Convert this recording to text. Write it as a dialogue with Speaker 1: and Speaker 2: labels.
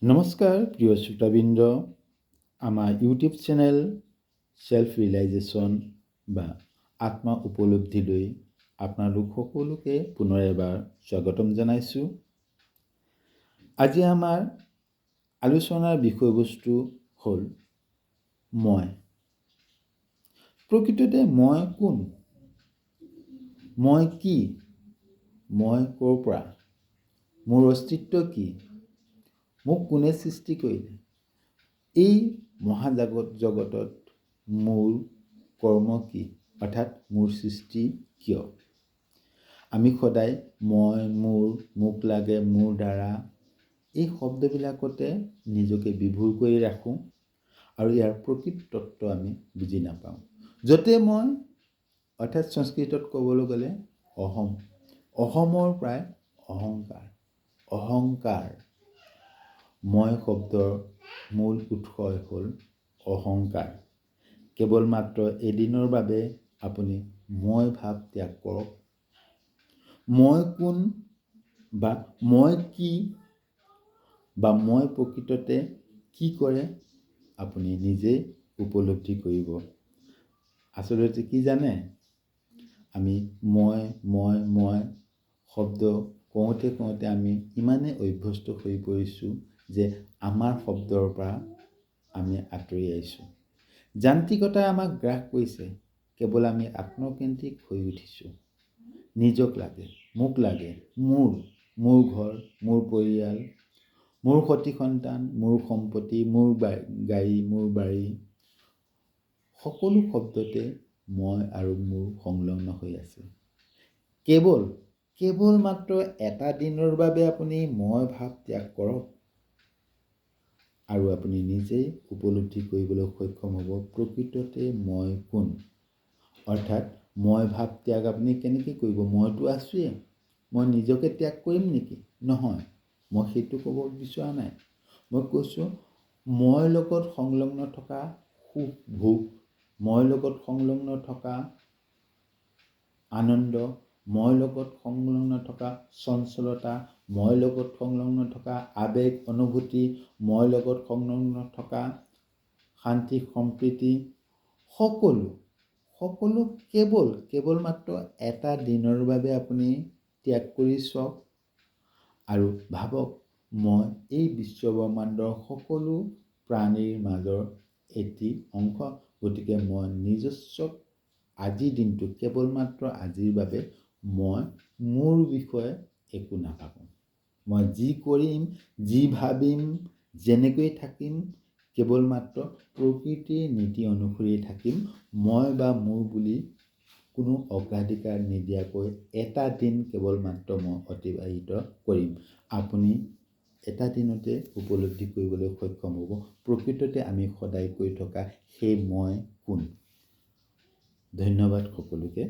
Speaker 1: নমস্কাৰ প্ৰিয় শ্ৰোতাবৃন্দ, আমাৰ ইউটিউব চেনেল চেল্ফ ৰিয়েলাইজেশ্যন বা আত্মা উপলব্ধিলৈ আপোনালোক সকলোকে পুনৰ এবাৰ স্বাগতম জনাইছোঁ। আজি আমাৰ আলোচনাৰ বিষয়বস্তু হ'ল মই। প্ৰকৃততে মই কোন? মই কি? মই ক'ৰ পৰা? মোৰ অস্তিত্ব কি? মোক কোনে সৃষ্টি কৰিলে? এই মহাজগতত মোৰ কৰ্ম কি? অৰ্থাৎ মোৰ সৃষ্টি কিয়? আমি সদায় মই, মোৰ, মোক লাগে, মোৰ দ্বাৰা এই শব্দবিলাকতে নিজকে বিভোৰ কৰি ৰাখোঁ আৰু ইয়াৰ প্ৰকৃত তত্ত্ব আমি বুজি নাপাওঁ। য'তে মই অৰ্থাৎ সংস্কৃতত ক'বলৈ গ'লে অহম, অহমৰ প্ৰায় অহংকাৰ, অহংকাৰ। মই শব্দৰ মূল উৎসই হ'ল অহংকাৰ। কেৱল মাত্ৰ এদিনৰ বাবে আপুনি মই ভাৱ ত্যাগ কৰক। মই কোন বা মই কি বা মই প্ৰকৃততে কি কৰে আপুনি নিজেই উপলব্ধি কৰিব। আচলতে কি জানে? আমি মই শব্দ কওঁতে আমি ইমানেই অভ্যস্ত হৈ পৰিছোঁ যে আমাৰ শব্দৰ পৰা আমি আঁতৰি আহিছোঁ। যান্ত্ৰিকতাই আমাক গ্ৰাস কৰিছে। কেৱল আমি আত্মকেন্দ্ৰিক হৈ উঠিছোঁ। নিজক লাগে, মোক লাগে, মোৰ ঘৰ, মোৰ পৰিয়াল, মোৰ সতি সন্তান, মোৰ সম্পত্তি, মোৰ গাড়ী, মোৰ বাৰী। সকলো শব্দতে মই আৰু মোৰ সংলগ্ন হৈ আছে। কেৱল মাত্ৰ এটা দিনৰ বাবে আপুনি মই ভাৱ ত্যাগ কৰক আৰু আপুনি নিজেই উপলব্ধি কৰিবলৈ সক্ষম হ'ব প্ৰকৃততে মই কোন। অৰ্থাৎ মই ভাৱ ত্যাগ আপুনি কেনেকৈ কৰিব? মইতো আছোৱেই, মই নিজকে ত্যাগ কৰিম নেকি? নহয়, মই সেইটো ক'ব বিচৰা নাই। মই কৈছোঁ মই লগত সংলগ্ন থকা সুখ ভোগ, মই লগত সংলগ্ন থকা আনন্দ, মই লগত সংলগ্ন থকা চঞ্চলতা, মই লগত সংলগ্ন থকা আৱেগ অনুভূতি, মই লগত সংলগ্ন থকা শান্তি সম্প্ৰীতি, সকলো কেৱল মাত্ৰ এটা দিনৰ বাবে আপুনি ত্যাগ কৰি চাওক আৰু ভাবক মই এই বিশ্বব্ৰহ্মাণ্ডৰ সকলো প্ৰাণীৰ মাজৰ এটি অংশ। গতিকে মই নিজস্ব আজিৰ দিনটো কেৱল মাত্ৰ আজিৰ বাবে মই মোৰ বিষয়ে একো নাভাবোঁ। মই যি কৰিম, যি ভাবিম, যেনেকৈ থাকিম কেৱল মাত্ৰ প্ৰকৃতিৰ নীতি অনুসৰি থাকিম। মই বা মোৰ বুলি কোনো অগ্ৰাধিকাৰ নিদিয়াকৈ এটা দিন কেৱল মাত্ৰ মই অতিবাহিত কৰিম। আপুনি এটা দিনতে উপলব্ধি কৰিবলৈ সক্ষম হ'ব প্ৰকৃততে আমি সদায় কৈ থকা সেই মই কোন। ধন্যবাদ সকলোকে।